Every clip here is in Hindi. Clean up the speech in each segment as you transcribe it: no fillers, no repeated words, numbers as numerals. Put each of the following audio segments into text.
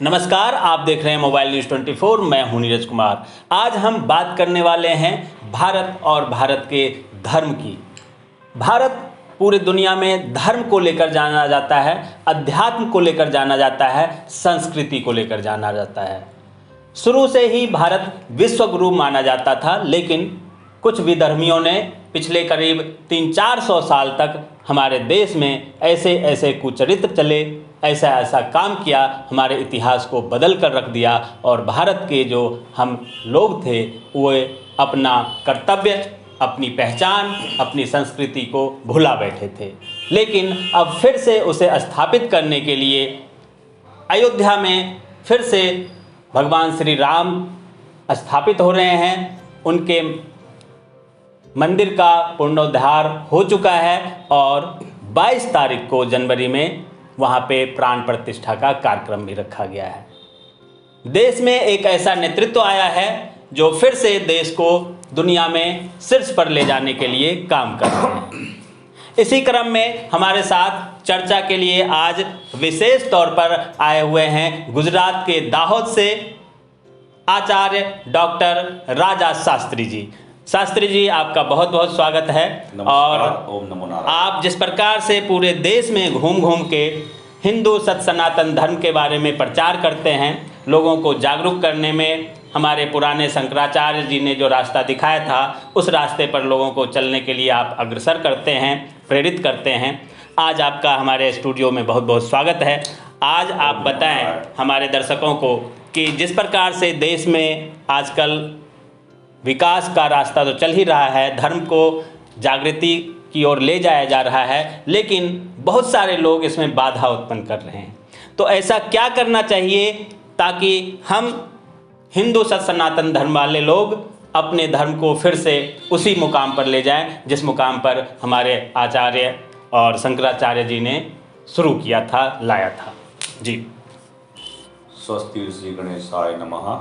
नमस्कार, आप देख रहे हैं मोबाइल न्यूज़ 24। मैं हूं नीरज कुमार। आज हम बात करने वाले हैं भारत और भारत के धर्म की। भारत पूरी दुनिया में धर्म को लेकर जाना जाता है, अध्यात्म को लेकर जाना जाता है, संस्कृति को लेकर जाना जाता है। शुरू से ही भारत विश्व गुरु माना जाता था, लेकिन कुछ विधर्मियों ने पिछले करीब 300-400 साल तक हमारे देश में ऐसे कुचरित्र चले, ऐसा काम किया, हमारे इतिहास को बदल कर रख दिया और भारत के जो हम लोग थे वो अपना कर्तव्य, अपनी पहचान, अपनी संस्कृति को भुला बैठे थे। लेकिन अब फिर से उसे स्थापित करने के लिए अयोध्या में फिर से भगवान श्री राम स्थापित हो रहे हैं। उनके मंदिर का पुनरुद्धार हो चुका है और 22 तारीख को जनवरी में वहाँ पे प्राण प्रतिष्ठा का कार्यक्रम भी रखा गया है। देश में एक ऐसा नेतृत्व आया है जो फिर से देश को दुनिया में शीर्ष पर ले जाने के लिए काम कर रहे हैं। इसी क्रम में हमारे साथ चर्चा के लिए आज विशेष तौर पर आए हुए हैं गुजरात के दाहोद से आचार्य डॉक्टर राजा शास्त्री जी। शास्त्री जी, आपका बहुत बहुत स्वागत है। और ओम नमो नारायण। आप जिस प्रकार से पूरे देश में घूम घूम के हिंदू सनातन धर्म के बारे में प्रचार करते हैं, लोगों को जागरूक करने में हमारे पुराने शंकराचार्य जी ने जो रास्ता दिखाया था उस रास्ते पर लोगों को चलने के लिए आप अग्रसर करते हैं, प्रेरित करते हैं। आज आपका हमारे स्टूडियो में बहुत बहुत स्वागत है। आज आप बताएं हमारे दर्शकों को कि जिस प्रकार से देश में आजकल विकास का रास्ता तो चल ही रहा है, धर्म को जागृति की ओर ले जाया जा रहा है, लेकिन बहुत सारे लोग इसमें बाधा उत्पन्न कर रहे हैं। तो ऐसा क्या करना चाहिए ताकि हम हिंदू सनातन धर्म वाले लोग अपने धर्म को फिर से उसी मुकाम पर ले जाएं जिस मुकाम पर हमारे आचार्य और शंकराचार्य जी ने शुरू किया था, लाया था। जी। स्वस्ति श्री गणेशाय नमः।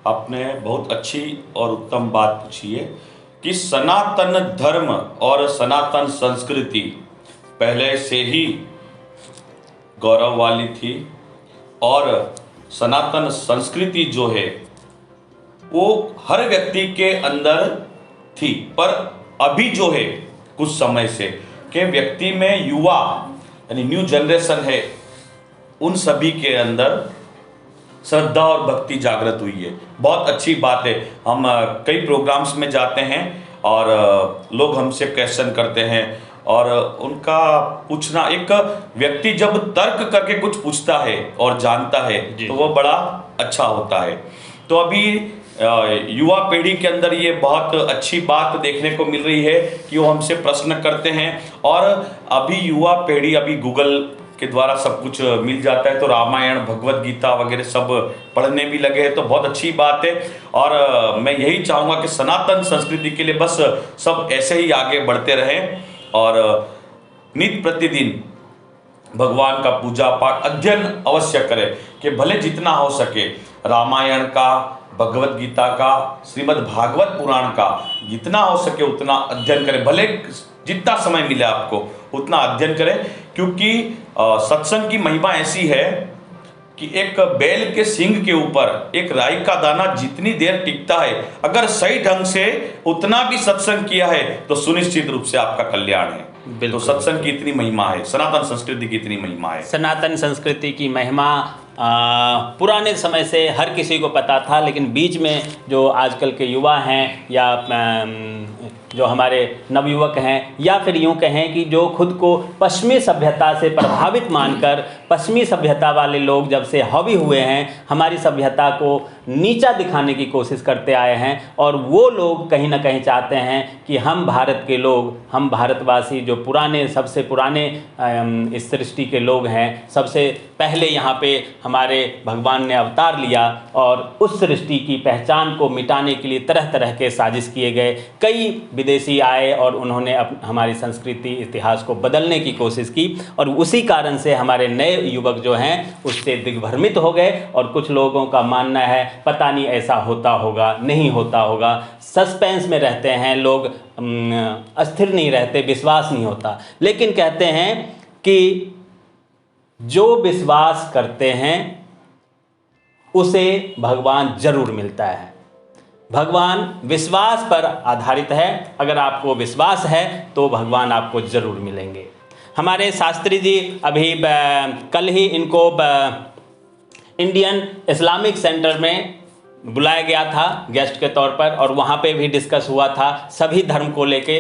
आपने बहुत अच्छी और उत्तम बात पूछी है कि सनातन धर्म और सनातन संस्कृति पहले से ही गौरव वाली थी और सनातन संस्कृति जो है वो हर व्यक्ति के अंदर थी, पर अभी जो है कुछ समय से के व्यक्ति में युवा यानी न्यू जनरेशन है, उन सभी के अंदर श्रद्धा और भक्ति जागृत हुई है। बहुत अच्छी बात है। हम कई प्रोग्राम्स में जाते हैं और लोग हमसे क्वेश्चन करते हैं और उनका पूछना, एक व्यक्ति जब तर्क करके कुछ पूछता है और जानता है तो वो बड़ा अच्छा होता है। तो अभी युवा पीढ़ी के अंदर ये बहुत अच्छी बात देखने को मिल रही है कि वो हमसे प्रश्न करते हैं और अभी युवा पीढ़ी अभी गूगल के द्वारा सब कुछ मिल जाता है, तो रामायण, भगवत गीता वगैरह सब पढ़ने भी लगे हैं, तो बहुत अच्छी बात है। और मैं यही चाहूँगा कि सनातन संस्कृति के लिए बस सब ऐसे ही आगे बढ़ते रहें और नित्य प्रतिदिन भगवान का पूजा पाठ अध्ययन अवश्य करें कि भले जितना हो सके रामायण का, भगवत गीता का, श्रीमद् भागवत पुराण का जितना हो सके उतना अध्ययन करें। भले जितना समय मिले आपको उतना अध्ययन करें, क्योंकि सत्संग की महिमा ऐसी है कि एक बैल के सींग के ऊपर एक राई का दाना जितनी देर टिकता है, अगर सही ढंग से उतना भी सत्संग किया है तो सुनिश्चित रूप से आपका कल्याण है। तो सत्संग की इतनी महिमा है, सनातन संस्कृति की इतनी महिमा है। सनातन संस्कृति की महिमा पुराने समय से हर किसी को पता था, लेकिन बीच में जो आजकल के युवा हैं या जो हमारे नवयुवक हैं या फिर यूँ कहें कि जो खुद को पश्चिमी सभ्यता से प्रभावित मानकर पश्चिमी सभ्यता वाले लोग जब से हावी हुए हैं, हमारी सभ्यता को नीचा दिखाने की कोशिश करते आए हैं। और वो लोग कहीं ना कहीं चाहते हैं कि हम भारत के लोग, हम भारतवासी जो पुराने, सबसे पुराने इस सृष्टि के लोग हैं, सबसे पहले यहाँ पे हमारे भगवान ने अवतार लिया और उस सृष्टि की पहचान को मिटाने के लिए तरह तरह के साजिश किए गए। कई विदेशी आए और उन्होंने हमारी संस्कृति, इतिहास को बदलने की कोशिश की और उसी कारण से हमारे नए युवक जो हैं उससे दिग्भ्रमित हो गए। और कुछ लोगों का मानना है पता नहीं ऐसा होता होगा, नहीं होता होगा, सस्पेंस में रहते हैं लोग, अस्थिर नहीं रहते, विश्वास नहीं होता। लेकिन कहते हैं कि जो विश्वास करते हैं उसे भगवान जरूर मिलता है। भगवान विश्वास पर आधारित है। अगर आपको विश्वास है तो भगवान आपको जरूर मिलेंगे। हमारे शास्त्री जी अभी कल ही इनको इंडियन इस्लामिक सेंटर में बुलाया गया था गेस्ट के तौर पर, और वहाँ पे भी डिस्कस हुआ था सभी धर्म को लेके,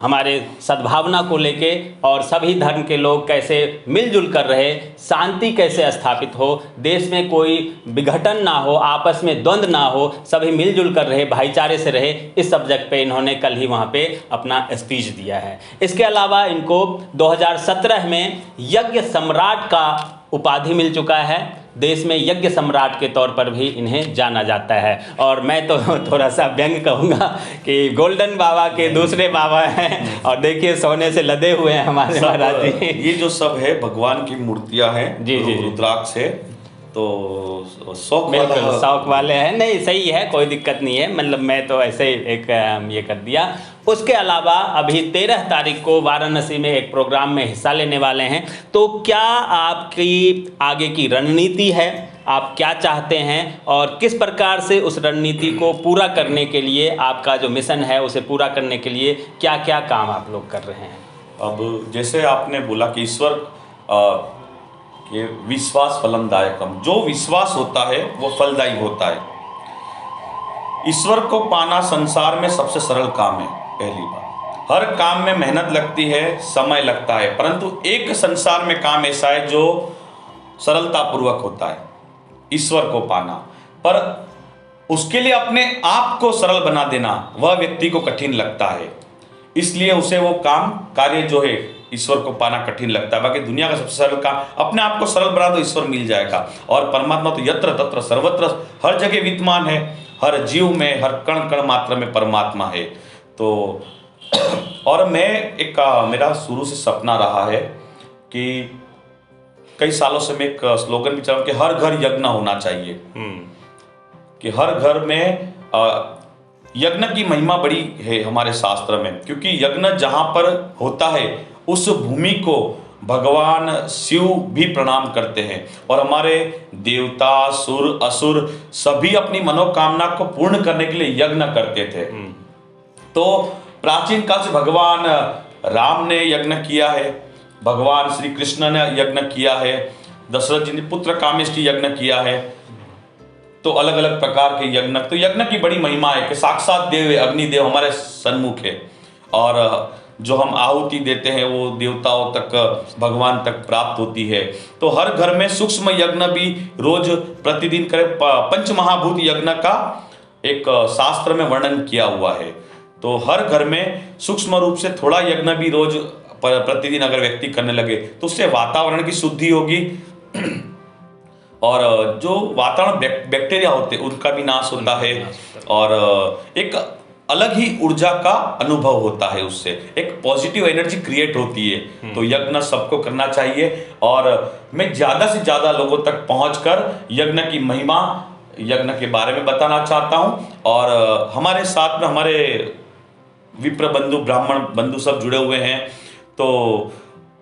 हमारे सद्भावना को लेके, और सभी धर्म के लोग कैसे मिलजुल कर रहे, शांति कैसे स्थापित हो, देश में कोई विघटन ना हो, आपस में द्वंद्व ना हो, सभी मिलजुल कर रहे, भाईचारे से रहे। इस सब्जेक्ट पे इन्होंने कल ही वहाँ पे अपना स्पीच दिया है। इसके अलावा इनको 2017 में यज्ञ सम्राट का उपाधि मिल चुका है। देश में यज्ञ सम्राट के तौर पर भी इन्हें जाना जाता है। और मैं तो थोड़ा सा व्यंग कहूँगा कि गोल्डन बाबा के दूसरे बाबा हैं, और देखिए सोने से लदे हुए हैं हमारे महाराज जी। ये जो सब है भगवान की मूर्तियां हैं, जी जी, रुद्राक्ष है, तो शौक वाले हैं। नहीं, सही है, कोई दिक्कत नहीं है, मतलब मैं तो ऐसे ही एक ये कर दिया। उसके अलावा अभी 13 तारीख को वाराणसी में एक प्रोग्राम में हिस्सा लेने वाले हैं। तो क्या आपकी आगे की रणनीति है, आप क्या चाहते हैं, और किस प्रकार से उस रणनीति को पूरा करने के लिए, आपका जो मिशन है उसे पूरा करने के लिए क्या क्या काम आप लोग कर रहे हैं? अब जैसे आपने बोला कि ईश्वर के विश्वास फलदायकम, जो विश्वास होता है वो फलदायी होता है। ईश्वर को पाना संसार में सबसे सरल काम है। पहली बात, हर काम में मेहनत लगती है, समय लगता है, परंतु एक संसार में काम ऐसा है जो सरलता पूर्वक होता है, ईश्वर को पाना। पर उसके लिए अपने आप को सरल बना देना वह व्यक्ति को कठिन लगता है, इसलिए उसे वो काम कार्य जो है ईश्वर को पाना कठिन लगता है। बाकी दुनिया का सबसे सरल काम, अपने आप को सरल बना दो, ईश्वर मिल जाएगा। और परमात्मा तो यत्र तत्र सर्वत्र हर जगह विद्यमान है, हर जीव में, हर कण कण मात्र में परमात्मा है। तो और मैं एक मेरा शुरू से सपना रहा है कि कई सालों से मैं एक स्लोगन भी चला कि हर घर यज्ञ होना चाहिए, कि हर घर में यज्ञ की महिमा बड़ी है हमारे शास्त्र में, क्योंकि यज्ञ जहां पर होता है उस भूमि को भगवान शिव भी प्रणाम करते हैं, और हमारे देवता, सुर, असुर सभी अपनी मनोकामना को पूर्ण करने के लिए यज्ञ करते थे। तो प्राचीन काल से भगवान राम ने यज्ञ किया है, भगवान श्री कृष्ण ने यज्ञ किया है, दशरथ जी ने पुत्र कामेष्टि यज्ञ किया है। तो अलग अलग प्रकार के यज्ञ, तो यज्ञ की बड़ी महिमा है कि साक्षात देव अग्निदेव हमारे सन्मुख है, और जो हम आहुति देते हैं वो देवताओं तक, भगवान तक प्राप्त होती है। तो हर घर में सूक्ष्म यज्ञ भी रोज प्रतिदिन करें। पंचमहाभूत यज्ञ का एक शास्त्र में वर्णन किया हुआ है। तो हर घर में सूक्ष्म रूप से थोड़ा यज्ञ भी रोज प्रतिदिन अगर व्यक्ति करने लगे तो उससे वातावरण की शुद्धि होगी, और जो वातावरण बैक्टीरिया होते हैं उनका भी नाश होता है, और एक अलग ही ऊर्जा का अनुभव होता है, उससे एक पॉजिटिव एनर्जी क्रिएट होती है। तो यज्ञ सबको करना चाहिए, और मैं ज्यादा से ज्यादा लोगों तक पहुंचकर यज्ञ की महिमा, यज्ञ के बारे में बताना चाहता हूं। और हमारे साथ में हमारे विप्र बंधु, ब्राह्मण बंधु सब जुड़े हुए हैं। तो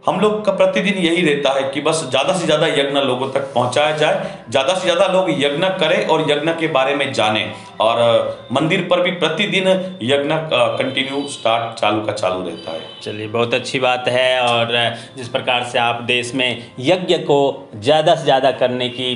हम लोग का प्रतिदिन यही रहता है कि बस ज़्यादा से ज़्यादा यज्ञ लोगों तक पहुंचाया जाए, ज़्यादा से ज़्यादा लोग यज्ञ करें और यज्ञ के बारे में जानें। और मंदिर पर भी प्रतिदिन यज्ञ कंटिन्यू चालू रहता है। चलिए, बहुत अच्छी बात है। और जिस प्रकार से आप देश में यज्ञ को ज़्यादा से ज़्यादा करने की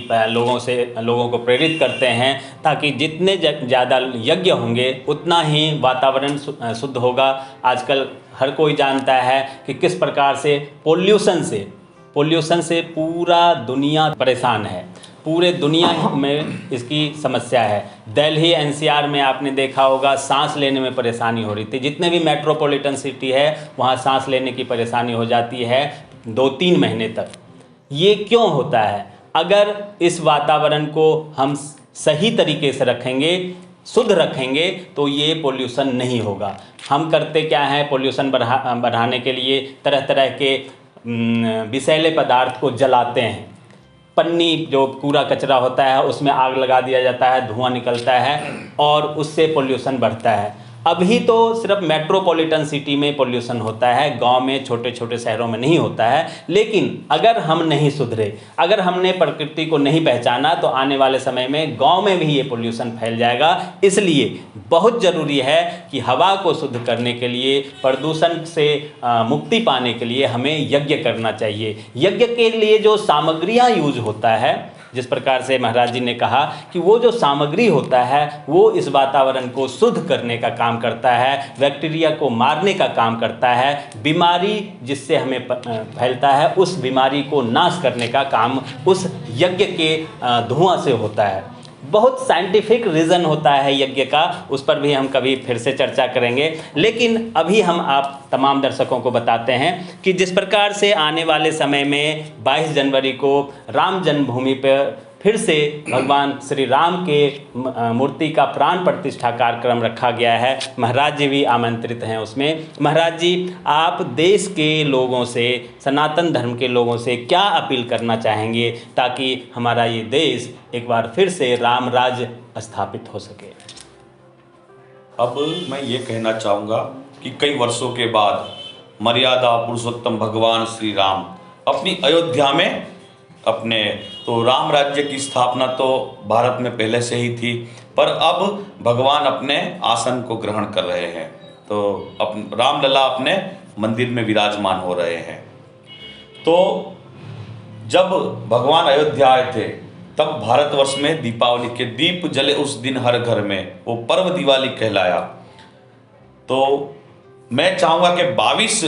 लोगों को प्रेरित करते हैं, ताकि जितने ज़्यादा यज्ञ होंगे उतना ही वातावरण शुद्ध होगा। आजकल हर कोई जानता है कि किस प्रकार से पोल्यूशन से पूरा दुनिया परेशान है, पूरे दुनिया में इसकी समस्या है। दिल्ली एनसीआर में आपने देखा होगा सांस लेने में परेशानी हो रही थी। जितने भी मेट्रोपॉलिटन सिटी है वहाँ सांस लेने की परेशानी हो जाती है 2-3 महीने तक। ये क्यों होता है? अगर इस वातावरण को हम सही तरीके से रखेंगे, शुद्ध रखेंगे, तो ये पोल्यूशन नहीं होगा। हम करते क्या हैं, पोल्यूशन बढ़ाने के लिए तरह तरह के विषैले पदार्थ को जलाते हैं। पन्नी, जो कूड़ा कचरा होता है, उसमें आग लगा दिया जाता है, धुआं निकलता है और उससे पोल्यूशन बढ़ता है। अभी तो सिर्फ मेट्रोपॉलिटन सिटी में पोल्यूशन होता है, गांव में छोटे छोटे शहरों में नहीं होता है। लेकिन अगर हम नहीं सुधरे, अगर हमने प्रकृति को नहीं पहचाना, तो आने वाले समय में गांव में भी ये पोल्यूशन फैल जाएगा। इसलिए बहुत ज़रूरी है कि हवा को शुद्ध करने के लिए, प्रदूषण से मुक्ति पाने के लिए हमें यज्ञ करना चाहिए। यज्ञ के लिए जो सामग्रियाँ यूज होता है, जिस प्रकार से महाराज जी ने कहा कि वो जो सामग्री होता है वो इस वातावरण को शुद्ध करने का काम करता है, बैक्टीरिया को मारने का काम करता है, बीमारी जिससे हमें फैलता है उस बीमारी को नाश करने का काम उस यज्ञ के धुआं से होता है। बहुत साइंटिफिक रीज़न होता है यज्ञ का, उस पर भी हम कभी फिर से चर्चा करेंगे। लेकिन अभी हम आप तमाम दर्शकों को बताते हैं कि जिस प्रकार से आने वाले समय में 22 जनवरी को राम जन्मभूमि पर फिर से भगवान श्री राम के मूर्ति का प्राण प्रतिष्ठा कार्यक्रम रखा गया है, महाराज जी भी आमंत्रित हैं उसमें। महाराज जी, आप देश के लोगों से, सनातन धर्म के लोगों से क्या अपील करना चाहेंगे ताकि हमारा ये देश एक बार फिर से राम राज्य स्थापित हो सके? अब मैं ये कहना चाहूँगा कि कई वर्षों के बाद मर्यादा पुरुषोत्तम भगवान श्री राम अपनी अयोध्या में अपने, तो राम राज्य की स्थापना तो भारत में पहले से ही थी, पर अब भगवान अपने आसन को ग्रहण कर रहे हैं, तो रामलला अपने मंदिर में विराजमान हो रहे हैं। तो जब भगवान अयोध्या आए थे तब भारतवर्ष में दीपावली के दीप जले उस दिन हर घर में, वो पर्व दिवाली कहलाया। तो मैं चाहूँगा कि 22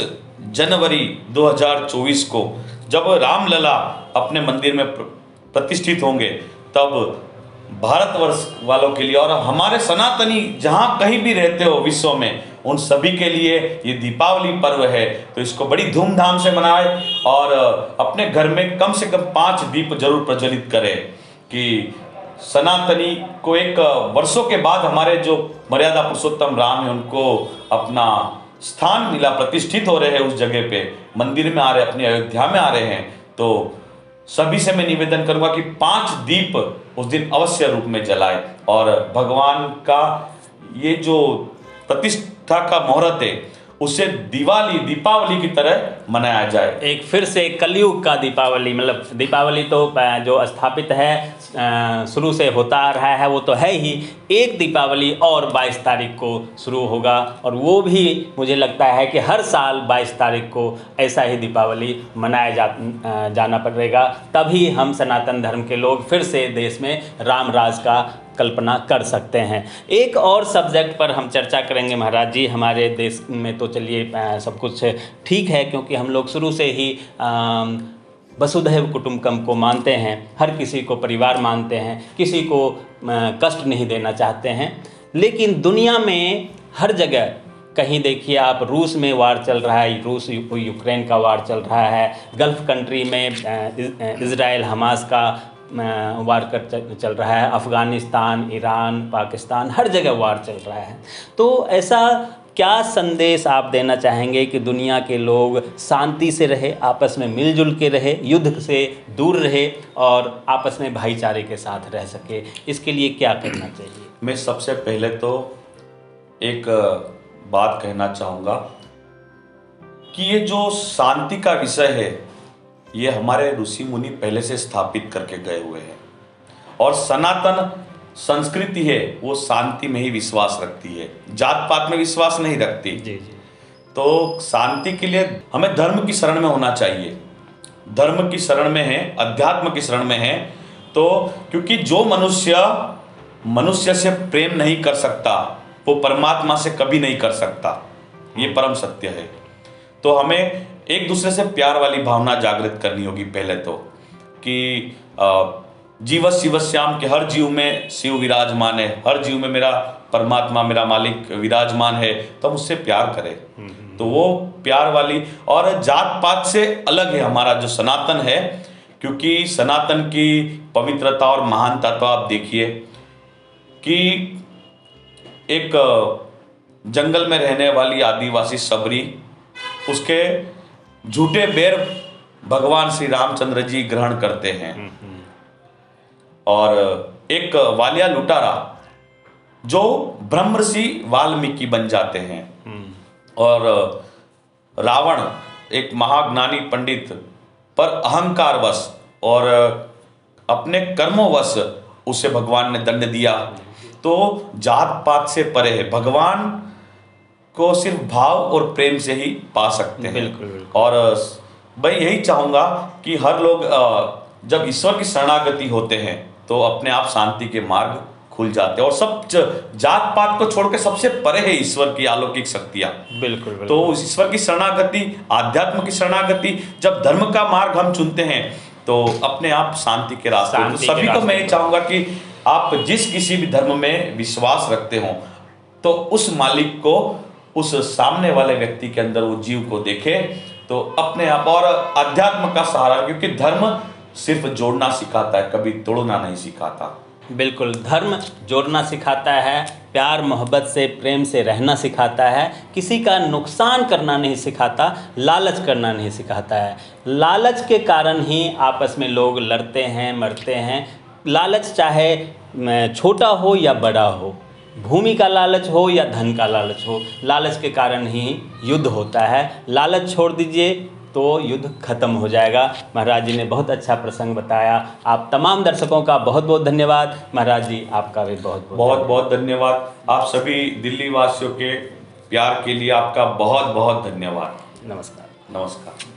जनवरी 2024 को जब रामलला अपने मंदिर में प्रतिष्ठित होंगे, तब भारतवर्ष वालों के लिए और हमारे सनातनी जहाँ कहीं भी रहते हो विश्व में, उन सभी के लिए ये दीपावली पर्व है। तो इसको बड़ी धूमधाम से मनाएं और अपने घर में कम से कम 5 दीप जरूर प्रज्वलित करें कि सनातनी को एक वर्षों के बाद हमारे जो मर्यादा पुरुषोत्तम राम है उनको अपना स्थान मिला, प्रतिष्ठित हो रहे हैं उस जगह पे, मंदिर में आ रहे, अपनी अयोध्या में आ रहे हैं। तो सभी से मैं निवेदन करूंगा कि 5 दीप उस दिन अवश्य रूप में जलाएं और भगवान का ये जो प्रतिष्ठा का मुहूर्त है उसे दीपावली की तरह मनाया जाए। एक फिर से कलयुग का दीपावली, मतलब दीपावली तो जो स्थापित है शुरू से होता आ रहा है वो तो है ही, एक दीपावली और 22 तारीख को शुरू होगा और वो भी मुझे लगता है कि हर साल 22 तारीख को ऐसा ही दीपावली मनाया जाना पड़ेगा, तभी हम सनातन धर्म के लोग फिर से देश में राम राज का कल्पना कर सकते हैं। एक और सब्जेक्ट पर हम चर्चा करेंगे महाराज जी। हमारे देश में तो चलिए सब कुछ ठीक है, क्योंकि हम लोग शुरू से ही वसुधैव कुटुंबकम को मानते हैं, हर किसी को परिवार मानते हैं, किसी को कष्ट नहीं देना चाहते हैं। लेकिन दुनिया में हर जगह कहीं देखिए आप, रूस में वार चल रहा है, रूस यूक्रेन का वार चल रहा है, गल्फ़ कंट्री में इज़राइल हमास का वार चल रहा है, अफ़गानिस्तान, ईरान, पाकिस्तान, हर जगह वार चल रहा है। तो ऐसा क्या संदेश आप देना चाहेंगे कि दुनिया के लोग शांति से रहे, आपस में मिलजुल के रहे, युद्ध से दूर रहे और आपस में भाईचारे के साथ रह सके? इसके लिए क्या करना चाहिए? मैं सबसे पहले तो एक बात कहना चाहूँगा कि ये जो शांति का विषय है ये हमारे ऋषि मुनि पहले से स्थापित करके गए हुए हैं और सनातन संस्कृति है वो शांति में ही विश्वास रखती है, जात पात में विश्वास नहीं रखती। जी जी। तो शांति के लिए हमें धर्म की शरण में होना चाहिए, धर्म की शरण में है, अध्यात्म की शरण में है। तो क्योंकि जो मनुष्य से प्रेम नहीं कर सकता वो परमात्मा से कभी नहीं कर सकता, ये परम सत्य है। तो हमें एक दूसरे से प्यार वाली भावना जागृत करनी होगी पहले तो, कि जीव शिवश्याम के हर जीव में शिव विराजमान है, हर जीव में मेरा परमात्मा, मेरा मालिक विराजमान है, तो हम उससे प्यार करें। तो वो प्यार वाली, और जात पात से अलग है हमारा जो सनातन है, क्योंकि सनातन की पवित्रता और महानता तो आप देखिए कि एक जंगल में रहने वाली आदिवासी सबरी, उसके झूठे बेर भगवान श्री रामचंद्र जी ग्रहण करते हैं। और एक वालिया लुटारा जो ब्रह्मर्षि वाल्मीकि बन जाते हैं। और रावण एक महाज्ञानी पंडित पर अहंकारवश और अपने कर्मोवश उसे भगवान ने दंड दिया। तो जात पात से परे है, भगवान को सिर्फ भाव और प्रेम से ही पा सकते हैं। बिल्कुल। और मैं यही चाहूँगा कि हर लोग जब ईश्वर की शरणागति होते हैं तो अपने आप शांति के मार्ग खुल जाते हैं। और सब जात पात को छोड़ के सबसे परे है ईश्वर की अलौकिक शक्तियाँ। बिल्कुल। तो उस ईश्वर की शरणागति, आध्यात्म की शरणागति, जब धर्म का मार्ग हम चुनते हैं तो अपने आप शांति के रास्ते। तो सभी को मैं ये चाहूँगा कि आप जिस किसी भी धर्म में विश्वास रखते हो तो उस मालिक को, उस सामने वाले व्यक्ति के अंदर वो जीव को देखे तो अपने आप। और अध्यात्म का सहारा, क्योंकि धर्म सिर्फ जोड़ना सिखाता है, कभी तोड़ना नहीं सिखाता। बिल्कुल, धर्म जोड़ना सिखाता है, प्यार मोहब्बत से प्रेम से रहना सिखाता है, किसी का नुकसान करना नहीं सिखाता, लालच करना नहीं सिखाता है। लालच के कारण ही आपस में लोग लड़ते हैं, मरते हैं। लालच चाहे छोटा हो या बड़ा हो, भूमि का लालच हो या धन का लालच हो, लालच के कारण ही युद्ध होता है। लालच छोड़ दीजिए तो युद्ध खत्म हो जाएगा। महाराज जी ने बहुत अच्छा प्रसंग बताया। आप तमाम दर्शकों का बहुत बहुत धन्यवाद। महाराज जी आपका भी बहुत बहुत धन्यवाद। आप सभी दिल्ली वासियों के प्यार के लिए आपका बहुत बहुत धन्यवाद। नमस्कार। नमस्कार।